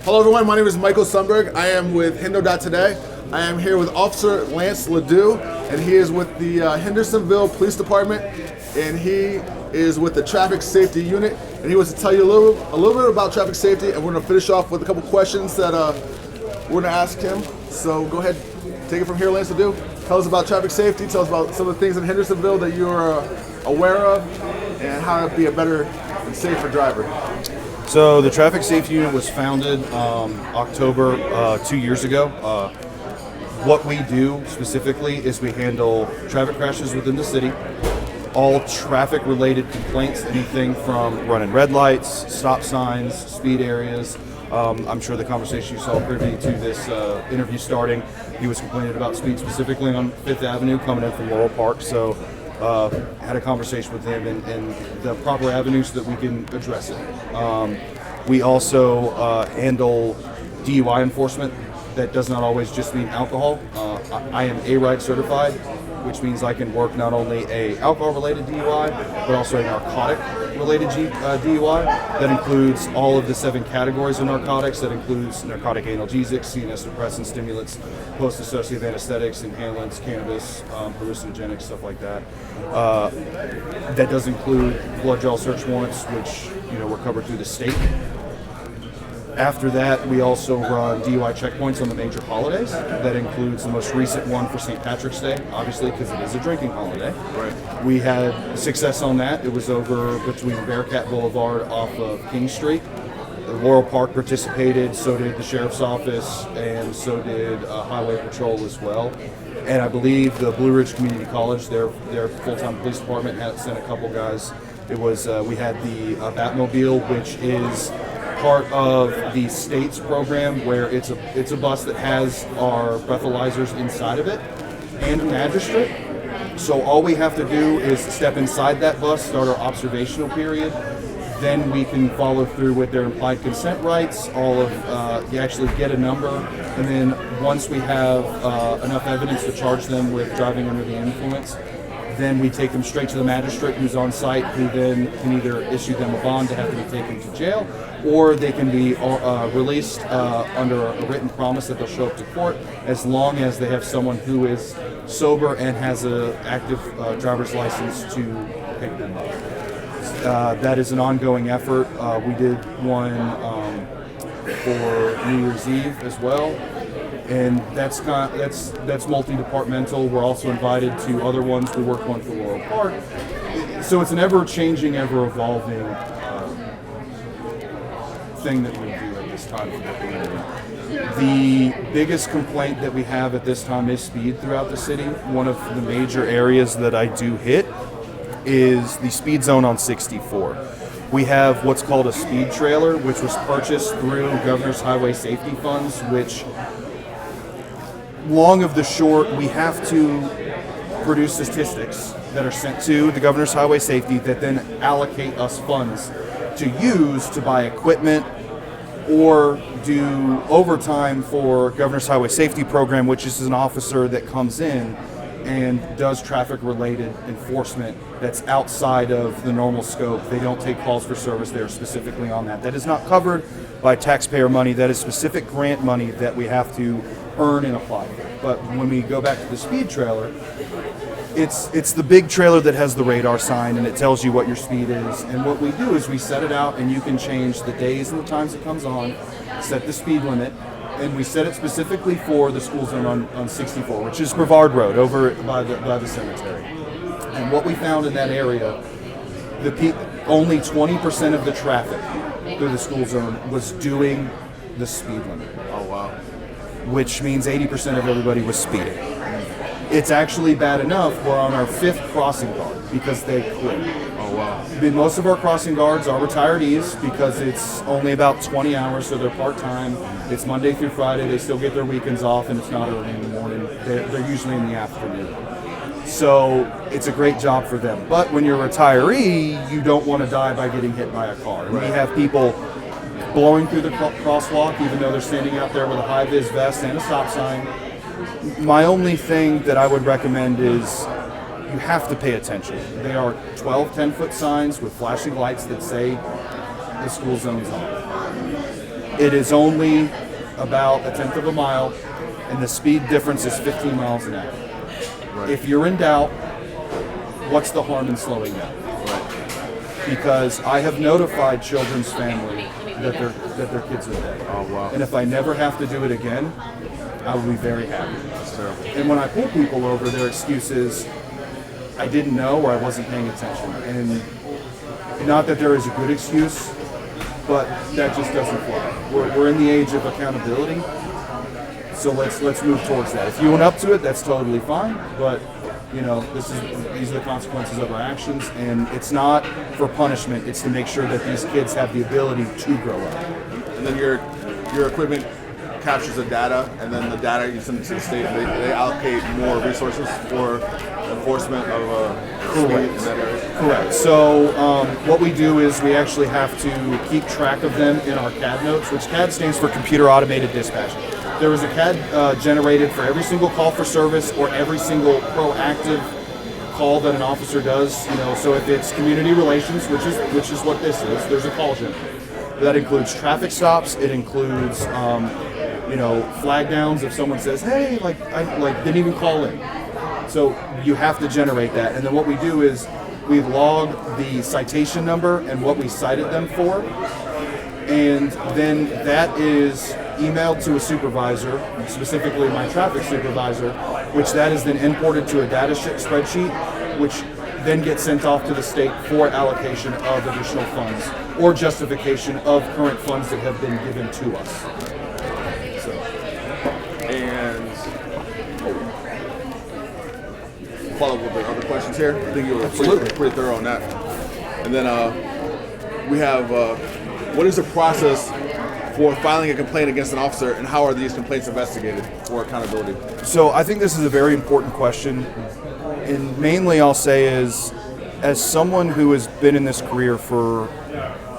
Hello everyone, my name is Michael Sundburg. I am with Hendo.Today. I am here with Officer Lance LeDoux, and he is with the Hendersonville Police Department, and he is with the Traffic Safety Unit, and he wants to tell you a little bit about traffic safety, and we're going to finish off with a couple questions that we're going to ask him. So go ahead, take it from here, Lance LeDoux. Tell us about traffic safety, tell us about some of the things in Hendersonville that you're aware of, and how to be a better and safer driver. So the Traffic Safety Unit was founded October 2 years ago. What we do specifically is we handle traffic crashes within the city, all traffic related complaints, anything from running red lights, stop signs, speed areas. I'm sure the conversation you saw privy to this interview starting, he was complaining about speed specifically on 5th Avenue coming in from Laurel Park. So had a conversation with him and the proper avenues so that we can address it. We also handle DUI enforcement. That does not always just mean alcohol. I am A-Ride certified, which means I can work not only a alcohol-related DUI, but also a narcotic-related DUI. That includes all of the 7 categories of narcotics. That includes narcotic analgesics, CNS depressants, stimulants, post-associative anesthetics, inhalants, cannabis, hallucinogenics, stuff like that. That does include blood draw search warrants, which were covered through the state. After that, we also run DUI checkpoints on the major holidays. That includes the most recent one for St. Patrick's Day, obviously, because it is a drinking holiday. Right. We had success on that. It was over between Bearcat Boulevard off of King Street. Laurel Park participated, so did the Sheriff's Office, and so did Highway Patrol as well. And I believe the Blue Ridge Community College, their full-time police department, had sent a couple guys. It was we had the Batmobile, which is part of the state's program, where it's a bus that has our breathalyzers inside of it and a magistrate. So all we have to do is step inside that bus, start our observational period. Then we can follow through with their implied consent rights. You actually get a number, and then once we have enough evidence to charge them with driving under the influence, then we take them straight to the magistrate who's on site, who then can either issue them a bond to have to be taken to jail, or they can be released under a written promise that they'll show up to court, as long as they have someone who is sober and has an active driver's license to pick them up. That is an ongoing effort. We did one for New Year's Eve as well. And that's multi-departmental. We're also invited to other ones. We work one for Laurel Park. So it's an ever-changing, ever-evolving thing that we do at this time for the community. The biggest complaint that we have at this time is speed throughout the city. One of the major areas that I do hit is the speed zone on 64. We have what's called a speed trailer, which was purchased through Governor's Highway Safety Funds, which, long of the short, we have to produce statistics that are sent to the Governor's Highway Safety that then allocate us funds to use to buy equipment or do overtime for Governor's Highway Safety Program, which is an officer that comes in and does traffic-related enforcement that's outside of the normal scope. They don't take calls for service. They're specifically on that. That is not covered by taxpayer money. That is specific grant money that we have to earn and apply for. But when we go back to the speed trailer, it's the big trailer that has the radar sign, and it tells you what your speed is. And what we do is we set it out, and you can change the days and the times it comes on, set the speed limit, and we set it specifically for the school zone on 64, which is Brevard Road over by the cemetery. And what we found in that area, only 20% of the traffic through the school zone was doing the speed limit. Oh, wow. Which means 80% of everybody was speeding. It's actually bad enough we're on our 5th crossing guard because they quit. Oh, wow. Most of our crossing guards are retirees because it's only about 20 hours, so they're part-time. It's Monday through Friday. They still get their weekends off, and it's not early in the morning. They're usually in the afternoon. So it's a great job for them. But when you're a retiree, you don't want to die by getting hit by a car. And we have people blowing through the crosswalk, even though they're standing out there with a high-vis vest and a stop sign. My only thing that I would recommend is you have to pay attention. They are 12 10-foot signs with flashing lights that say the school zone's on. It is only about 1/10 of a mile, and the speed difference is 15 miles an hour. Right. If you're in doubt, what's the harm in slowing down? Right. Because I have notified children's family that their kids are dead. Oh, wow. And if I never have to do it again, I will be very happy. That's terrible. And when I pull people over, their excuse is, I didn't know or I wasn't paying attention. And not that there is a good excuse, but that just doesn't fly. We're in the age of accountability, so let's move towards that. If you went up to it, that's totally fine, but you know, these are the consequences of our actions, and it's not for punishment, it's to make sure that these kids have the ability to grow up. And then your equipment captures the data, and then the data you send it to the state, and they allocate more resources for enforcement of speed in that area. Correct. So what we do is we actually have to keep track of them in our CAD notes, which CAD stands for Computer Automated Dispatch. There is a CAD generated for every single call for service or every single proactive call that an officer does. You know, so if it's community relations, which is what this is, there's a call generator. That includes traffic stops. It includes flag downs if someone says, "Hey, I didn't even call in." So you have to generate that, and then what we do is we log the citation number and what we cited them for, and then that is emailed to a supervisor, specifically my traffic supervisor, which that is then imported to a data spreadsheet, which then gets sent off to the state for allocation of additional funds or justification of current funds that have been given to us. So, And follow up with the other questions here. I think you were pretty thorough on that. And then we have, what is the process for filing a complaint against an officer, and how are these complaints investigated for accountability? So I think this is a very important question, and mainly I'll say is, as someone who has been in this career for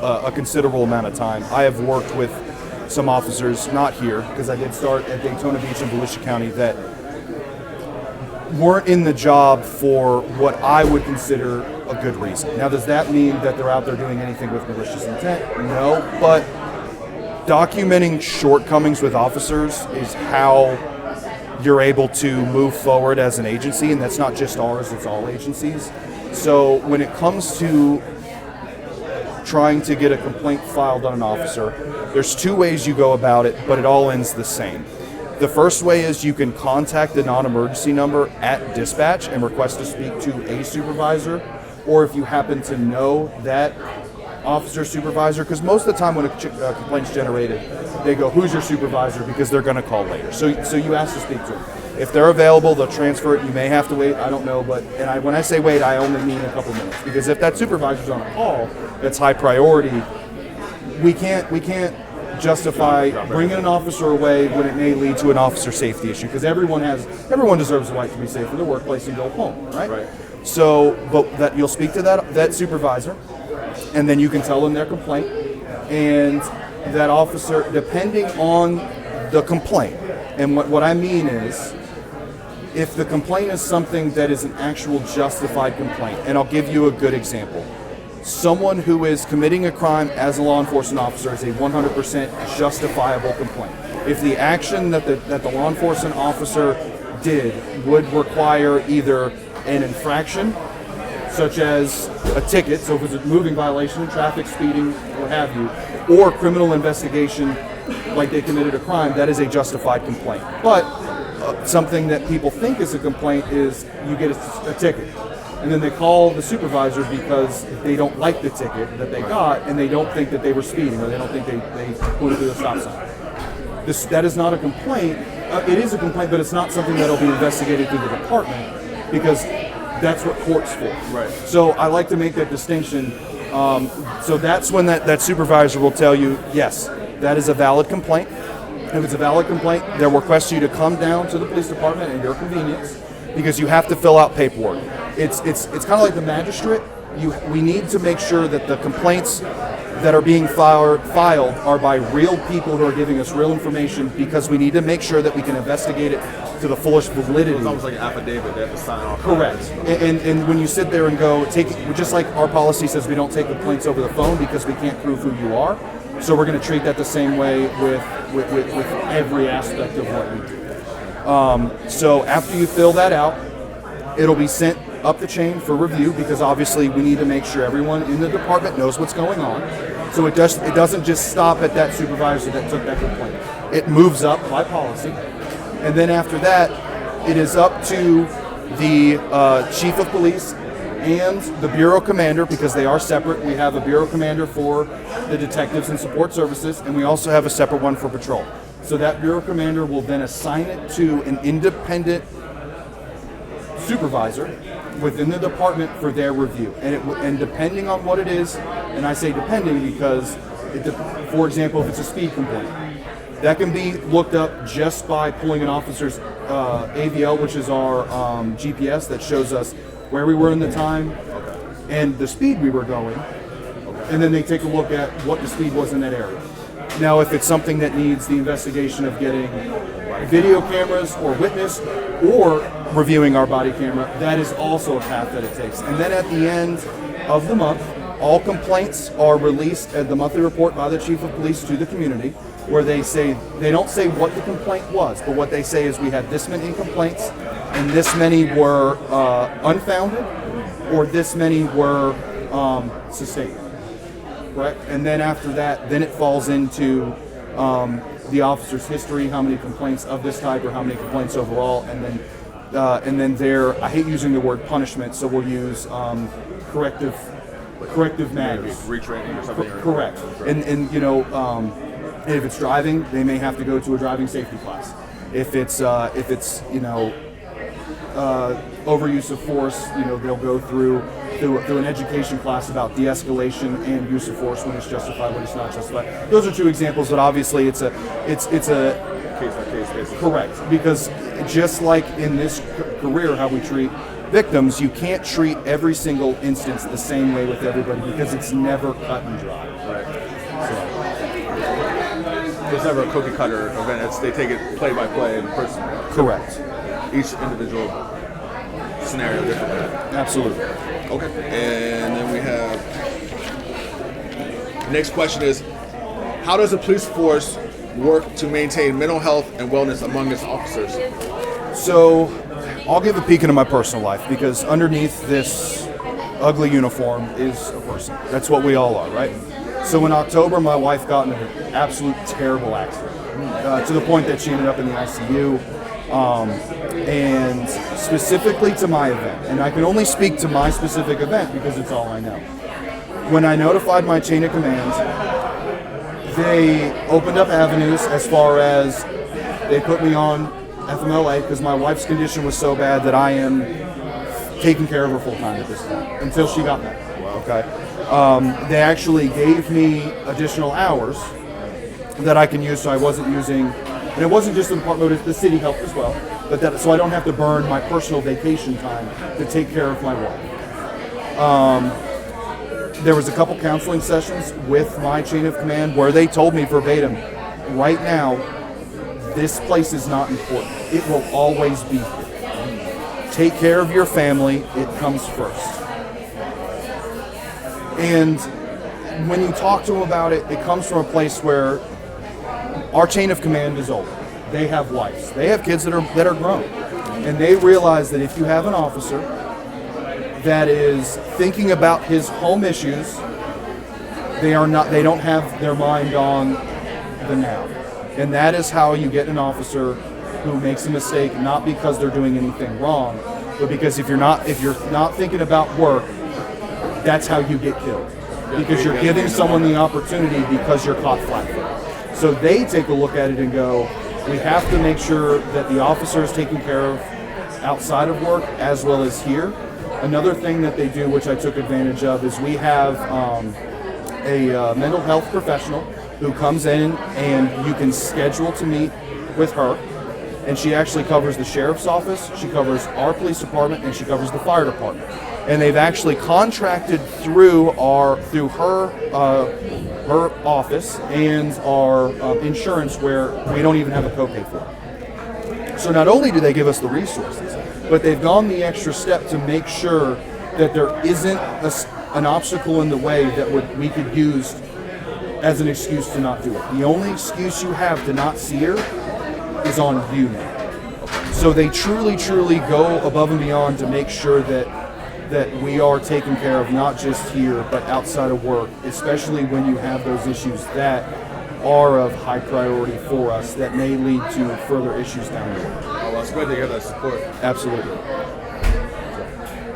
a considerable amount of time, I have worked with some officers, not here, because I did start at Daytona Beach and Volusia County, that weren't in the job for what I would consider a good reason. Now, does that mean that they're out there doing anything with malicious intent? No, but documenting shortcomings with officers is how you're able to move forward as an agency, and that's not just ours, it's all agencies. So when it comes to trying to get a complaint filed on an officer, there's two ways you go about it, but it all ends the same. The first way is you can contact the non-emergency number at dispatch and request to speak to a supervisor, or if you happen to know that officer supervisor, because most of the time when a complaint's generated, they go, "Who's your supervisor?" because they're going to call later. So you ask to speak to them. If they're available, they'll transfer it. You may have to wait. I don't know, but when I say wait, I only mean a couple minutes, because if that supervisor's on a call that's high priority, we can't justify bringing an officer away when it may lead to an officer safety issue, because everyone deserves the right to be safe in their workplace and go home, right? So, but that you'll speak to that supervisor, and then you can tell them their complaint, and that officer, depending on the complaint, and what I mean is, if the complaint is something that is an actual justified complaint, and I'll give you a good example. Someone who is committing a crime as a law enforcement officer is a 100% justifiable complaint. If the action that the law enforcement officer did would require either an infraction, such as a ticket, so if it's a moving violation, traffic, speeding, what have you, or criminal investigation, like they committed a crime, that is a justified complaint. But something that people think is a complaint is you get a ticket, and then they call the supervisor because they don't like the ticket that they got, and they don't think that they were speeding, or they don't think they went through the stop sign. That is not a complaint. It is a complaint, but it's not something that'll be investigated through the department, because that's what court's for. Right. So I like to make that distinction. So that's when that supervisor will tell you, yes, that is a valid complaint. If it's a valid complaint, they'll request you to come down to the police department at your convenience, because you have to fill out paperwork. It's kind of like the magistrate. We need to make sure that the complaints that are being filed are by real people who are giving us real information, because we need to make sure that we can investigate it to the fullest validity. It's almost like an affidavit they have to sign off. Correct. And when you sit there and go, just like our policy says we don't take complaints over the phone because we can't prove who you are, So we're going to treat that the same way with every aspect of what we do. So after you fill that out, it'll be sent up the chain for review, because obviously we need to make sure everyone in the department knows what's going on. So it doesn't just stop at that supervisor that took that complaint. It moves up by policy. And then after that, it is up to the chief of police and the bureau commander, because they are separate. We have a bureau commander for the detectives and support services, and we also have a separate one for patrol. So that bureau commander will then assign it to an independent supervisor within the department for their review. And depending on what it is, and I say depending because, for example, if it's a speed complaint, that can be looked up just by pulling an officer's AVL, which is our GPS that shows us where we were in the time and the speed we were going. And then they take a look at what the speed was in that area. Now, if it's something that needs the investigation of getting video cameras or witness or reviewing our body camera, that is also a path that it takes. And then at the end of the month, all complaints are released at the monthly report by the chief of police to the community, where they don't say what the complaint was, but what they say is we had this many complaints and this many were unfounded or this many were sustained. Correct? And then after that, then it falls into the officer's history, how many complaints of this type or how many complaints overall, and then there, I hate using the word punishment, so we'll use corrective matters. Retraining or something. Correct. And you know, if it's driving, they may have to go to a driving safety class. If it's you know, overuse of force, you know, they'll go through an education class about de-escalation and use of force when it's justified, when it's not justified. Those are two examples, but obviously it's a case by case basis. Correct, because just like in this career, how we treat victims, you can't treat every single instance the same way with everybody, because it's never cut and dry. Right. So there's never a cookie cutter event. They take it play by play and person. Correct. Each individual scenario different. Absolutely. Okay. And then we have, next question is, how does the police force work to maintain mental health and wellness among its officers? So I'll give a peek into my personal life, because underneath this ugly uniform is a person. That's what we all are, right? So in October, my wife got in an absolute terrible accident, to the point that she ended up in the ICU. And specifically to my event, and I can only speak to my specific event because it's all I know. When I notified my chain of command, they opened up avenues as far as they put me on FMLA, because my wife's condition was so bad that I am taking care of her full time at this time until she got better. Okay. They actually gave me additional hours that I can use, so I wasn't using. And it wasn't just the department, the city helped as well, but so I don't have to burn my personal vacation time to take care of my wife. There was a couple counseling sessions with my chain of command where they told me verbatim, right now, this place is not important. It will always be here. Take care of your family, it comes first. And when you talk to them about it, it comes from a place where our chain of command is old. They have wives. They have kids that are grown. And they realize that if you have an officer that is thinking about his home issues, they don't have their mind on the now. And that is how you get an officer who makes a mistake, not because they're doing anything wrong, but because if you're not thinking about work, that's how you get killed. Because you're giving someone the opportunity because you're caught flat-footed. So they take a look at it and go, we have to make sure that the officer is taken care of outside of work as well as here. Another thing that they do, which I took advantage of, is we have a mental health professional who comes in and you can schedule to meet with her. And she actually covers the sheriff's office, she covers our police department, and she covers the fire department. And they've actually contracted through her office and our insurance, where we don't even have a copay for it. So not only do they give us the resources, but they've gone the extra step to make sure that there isn't an obstacle in the way that we could use as an excuse to not do it. The only excuse you have to not see her is on you now. So they truly, truly go above and beyond to make sure that we are taken care of, not just here, but outside of work, especially when you have those issues that are of high priority for us that may lead to further issues down the road. Oh, well, it's great to hear that support. Absolutely.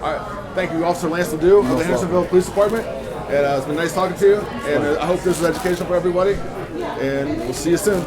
All right. Thank you, Officer Lance LeDoux of the Hendersonville Police Department. And it's been nice talking to you. And I hope this is educational for everybody. And we'll see you soon.